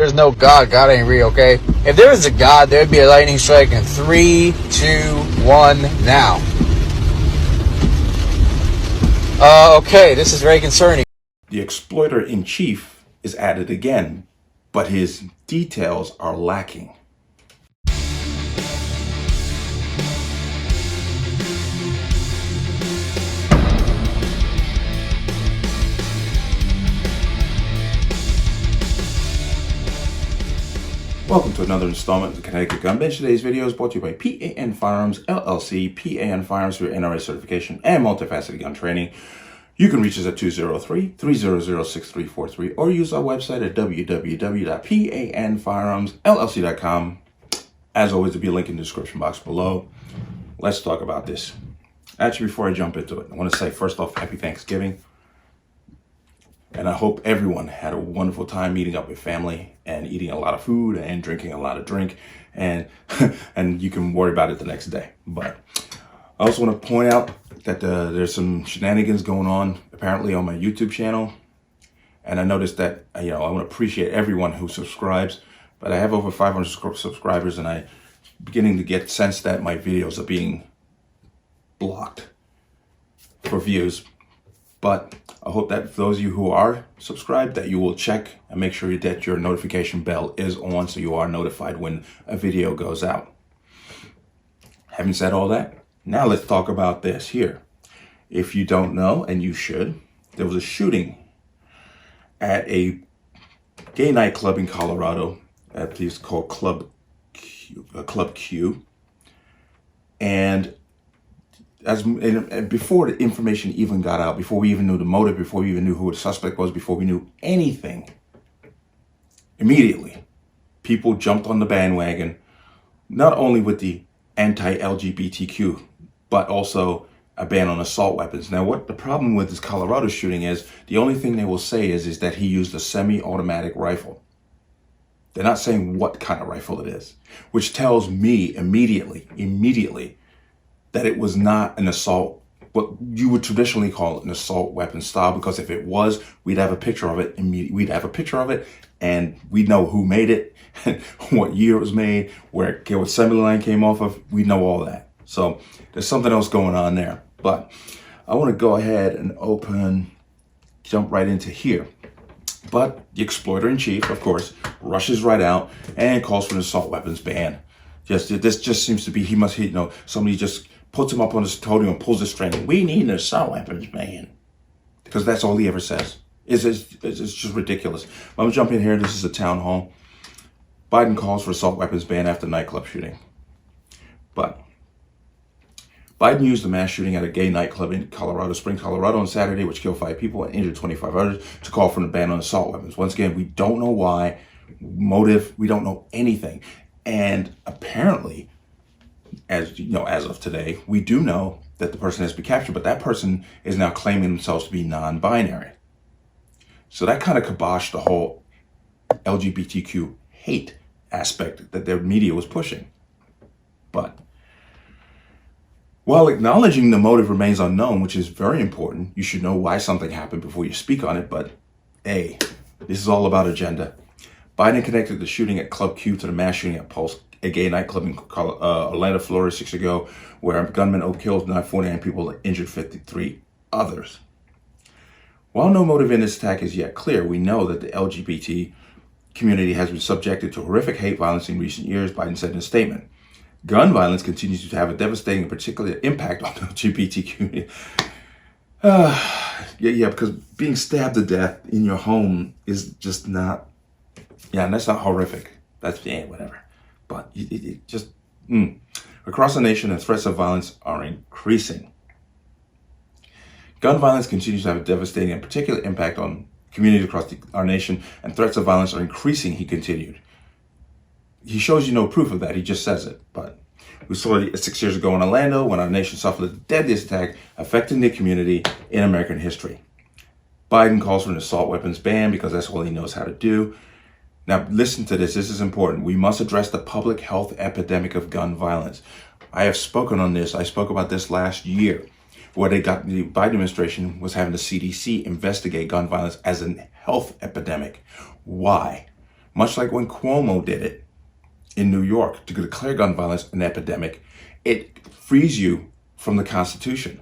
There's no God. God ain't real, okay? If there was a God, there'd be a lightning strike in 3, 2, 1, now. Okay, this is very concerning. The exploiter-in-chief is at it again, but his details are lacking. Welcome to another installment of the Connecticut Gun Bench. Today's video is brought to you by P.A.N. Firearms, LLC, P.A.N. Firearms for NRA certification and multifaceted gun training. You can reach us at 203-300-6343 or use our website at www.panfirearmsllc.com. As always, there'll be a link in the description box below. Let's talk about this. Actually, before I jump into it, I want to say first off, Happy Thanksgiving. And I hope everyone had a wonderful time meeting up with family and eating a lot of food and drinking a lot of drink. And and you can worry about it the next day. But I also want to point out that there's some shenanigans going on apparently on my YouTube channel. And I noticed that, I want to appreciate everyone who subscribes. But I have over 500 subscribers, and I'm beginning to get sense that my videos are being blocked for views. But I hope that for those of you who are subscribed, that you will check and make sure that your notification bell is on so you are notified when a video goes out. Having said all that, now let's talk about this here. If you don't know, and you should, there was a shooting at a gay nightclub in Colorado. I believe it's called Club Q. And before the information even got out, before we even knew the motive, before we even knew who the suspect was, before we knew anything, immediately people jumped on the bandwagon, not only with the anti-LGBTQ, but also a ban on assault weapons. Now, what the problem with this Colorado shooting is, the only thing they will say is that he used a semi-automatic rifle. They're not saying what kind of rifle it is, which tells me immediately, that it was not an assault, what you would traditionally call an assault weapon style, because if it was, we'd have a picture of it and we'd know who made it, what year it was made, what assembly line came off of. We know all that. So there's something else going on there. But I want to go ahead and jump right into here. But the exploiter-in-chief, of course, rushes right out and calls for an assault weapons ban. This just seems to be, somebody just puts him up on his podium and pulls the string. We need an assault weapons ban. Because that's all he ever says. It's just ridiculous. I'm going to jump in here. This is a town hall. Biden calls for assault weapons ban after nightclub shooting. But Biden used a mass shooting at a gay nightclub in Colorado Springs, Colorado on Saturday, which killed 5 people and injured 25 others, to call for a ban on assault weapons. Once again, we don't know why, motive, we don't know anything. And apparently, as of today, we do know that the person has been captured, but that person is now claiming themselves to be non-binary. So that kind of kiboshed the whole LGBTQ hate aspect that their media was pushing. But while acknowledging the motive remains unknown, which is very important, you should know why something happened before you speak on it. But this is all about agenda. Biden connected the shooting at Club Q to the mass shooting at Pulse, a gay nightclub in Orlando, Florida, 6 years ago, where a gunman killed 49 people and injured 53 others. While no motive in this attack is yet clear, we know that the LGBT community has been subjected to horrific hate violence in recent years, Biden said in a statement. Gun violence continues to have a devastating and particular impact on the LGBT community. Because being stabbed to death in your home is just not... Yeah, and that's not horrific. That's, whatever. But across the nation, the threats of violence are increasing. Gun violence continues to have a devastating and particular impact on communities across our nation, and threats of violence are increasing, he continued. He shows you no proof of that, he just says it. But we saw it 6 years ago in Orlando when our nation suffered the deadliest attack affecting the community in American history. Biden calls for an assault weapons ban because that's all he knows how to do. Now, listen to this. This is important. We must address the public health epidemic of gun violence. I have spoken on this. I spoke about this last year, where the Biden administration was having the CDC investigate gun violence as a health epidemic. Why? much like when Cuomo did it in New York to declare gun violence an epidemic. It frees you from the Constitution,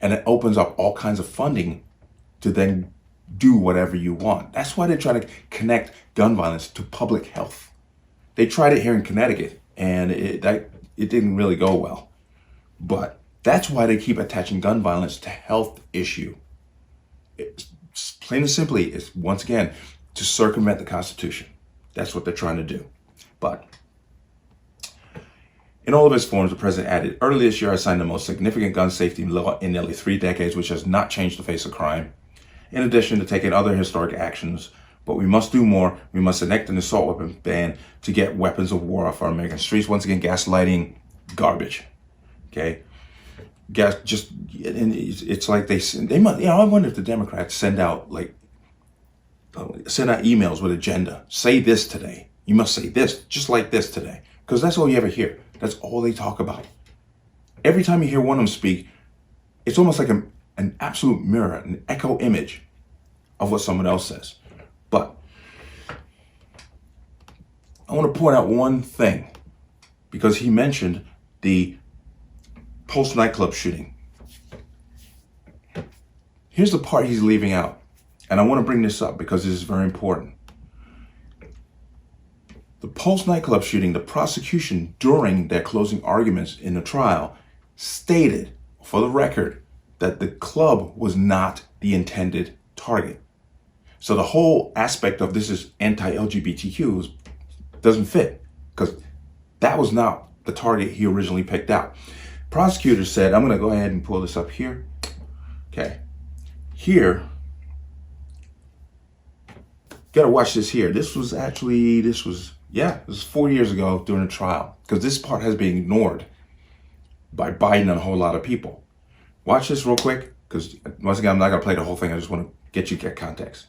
and it opens up all kinds of funding to then do whatever you want. That's why they try to connect gun violence to public health. They tried it here in Connecticut, and it didn't really go well. But that's why they keep attaching gun violence to health issue. It's plain and simply, it's once again to circumvent the Constitution. That's what they're trying to do. But in all of its forms, the president added, earlier this year I signed the most significant gun safety law in nearly 3 decades, which has not changed the face of crime. In addition to taking other historic actions, but we must do more. We must enact an assault weapon ban to get weapons of war off our American streets. Once again, gaslighting, garbage. Okay, it's like they might. I wonder if the Democrats send out emails with agenda. Say this today. You must say this, just like this today, because that's all you ever hear. That's all they talk about. Every time you hear one of them speak, it's almost like an absolute mirror, an echo image of what someone else says. But I want to point out one thing, because he mentioned the Pulse Nightclub shooting. Here's the part he's leaving out, and I want to bring this up because this is very important. The Pulse Nightclub shooting, the prosecution during their closing arguments in the trial stated, for the record, that the club was not the intended target. So the whole aspect of this is anti-LGBTQ doesn't fit, because that was not the target he originally picked out. Prosecutors said, I'm going to go ahead and pull this up here. Okay. Here, got to watch this here. This was 4 years ago during the trial, because this part has been ignored by Biden and a whole lot of people. Watch this real quick, because once again, I'm not going to play the whole thing. I just want to get context.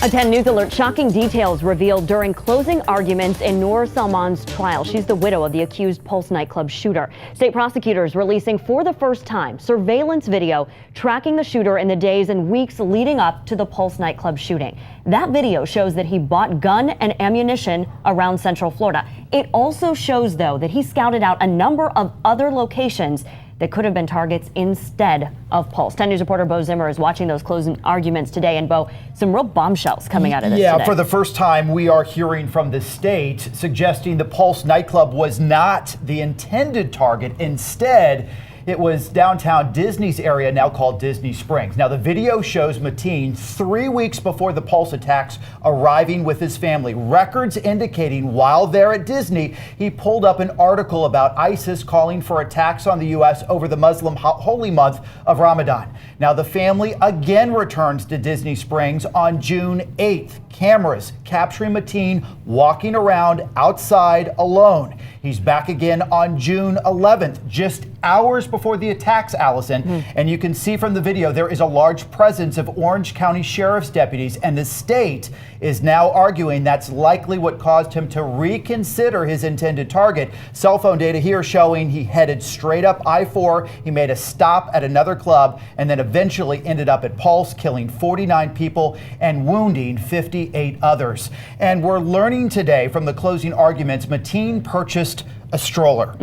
A 10 News Alert, shocking details revealed during closing arguments in Noor Salman's trial. She's the widow of the accused Pulse nightclub shooter. State prosecutors releasing for the first time surveillance video tracking the shooter in the days and weeks leading up to the Pulse nightclub shooting. That video shows that he bought gun and ammunition around Central Florida. It also shows, though, that he scouted out a number of other locations that could have been targets instead of Pulse. 10 News reporter Bo Zimmer is watching those closing arguments today. And Bo, some real bombshells coming out of this today. For the first time, we are hearing from the state suggesting the Pulse nightclub was not the intended target. Instead, it was downtown Disney's area, now called Disney Springs. Now, the video shows Mateen 3 weeks before the Pulse attacks arriving with his family. Records indicating while there at Disney, he pulled up an article about ISIS calling for attacks on the U.S. over the Muslim holy month of Ramadan. Now, the family again returns to Disney Springs on June 8th. Cameras capturing Mateen walking around outside alone. He's back again on June 11th, just hours before the attacks, Allison. And you can see from the video there is a large presence of Orange County Sheriff's deputies, and the state is now arguing that's likely what caused him to reconsider his intended target. Cell phone data here showing he headed straight up I-4. He made a stop at another club and then eventually ended up at Pulse, killing 49 people and wounding 58 others. And we're learning today from the closing arguments, Mateen purchased a stroller.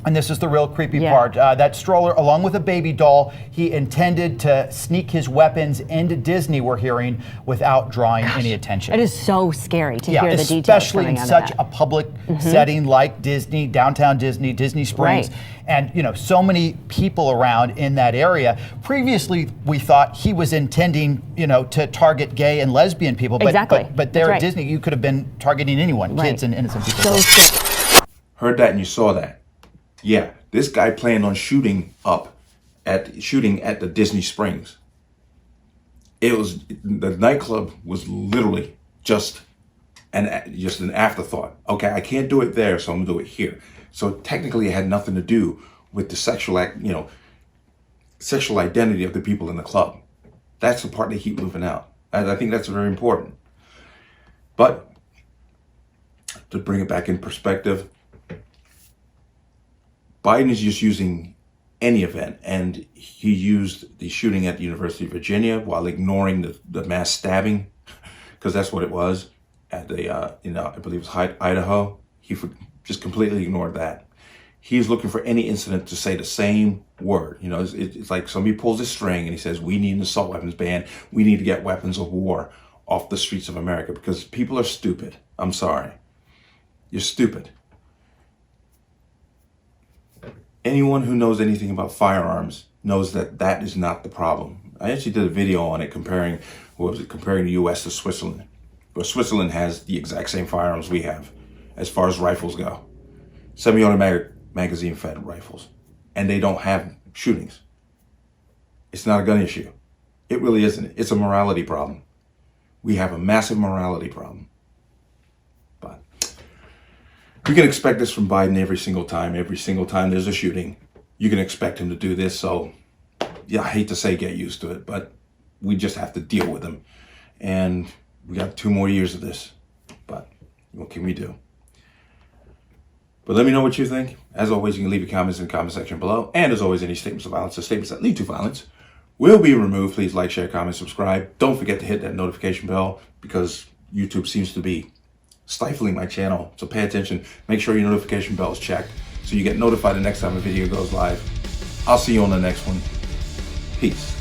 And this is the real creepy part. That stroller, along with a baby doll, he intended to sneak his weapons into Disney, we're hearing, without drawing any attention. It is so scary to hear the details especially coming in out such of that. a public setting like Disney, downtown Disney, Disney Springs. Right. And, so many people around in that area. Previously, we thought he was intending, to target gay and lesbian people. But, Exactly. but there at Disney, you could have been targeting anyone, kids and innocent people. So scary. Heard that and you saw that. Yeah, this guy planned on shooting at the Disney Springs. The nightclub was literally just an afterthought. Okay, I can't do it there, so I'm gonna do it here. So technically, it had nothing to do with the sexual identity of the people in the club. That's the part they keep leaving out, and I think that's very important. But to bring it back in perspective, Biden is just using any event, and he used the shooting at the University of Virginia while ignoring the mass stabbing, because that's what it was. at the, I believe it was Idaho. He just completely ignored that. He's looking for any incident to say the same word. It's like somebody pulls a string and he says, we need an assault weapons ban. We need to get weapons of war off the streets of America because people are stupid. I'm sorry. You're stupid. Anyone who knows anything about firearms knows that that is not the problem. I actually did a video on it comparing the U.S. to Switzerland. Where Switzerland has the exact same firearms we have as far as rifles go. Semi-automatic magazine-fed rifles. And they don't have shootings. It's not a gun issue. It really isn't. It's a morality problem. We have a massive morality problem. But we can expect this from Biden every single time. Every single time there's a shooting, you can expect him to do this. So, yeah, I hate to say get used to it, but we just have to deal with him. And we got 2 more years of this. But what can we do? But let me know what you think. As always, you can leave your comments in the comment section below. And as always, any statements of violence or statements that lead to violence will be removed. Please like, share, comment, subscribe. Don't forget to hit that notification bell because YouTube seems to be stifling my channel. So pay attention. Make sure your notification bell is checked so you get notified the next time a video goes live. I'll see you on the next one. Peace.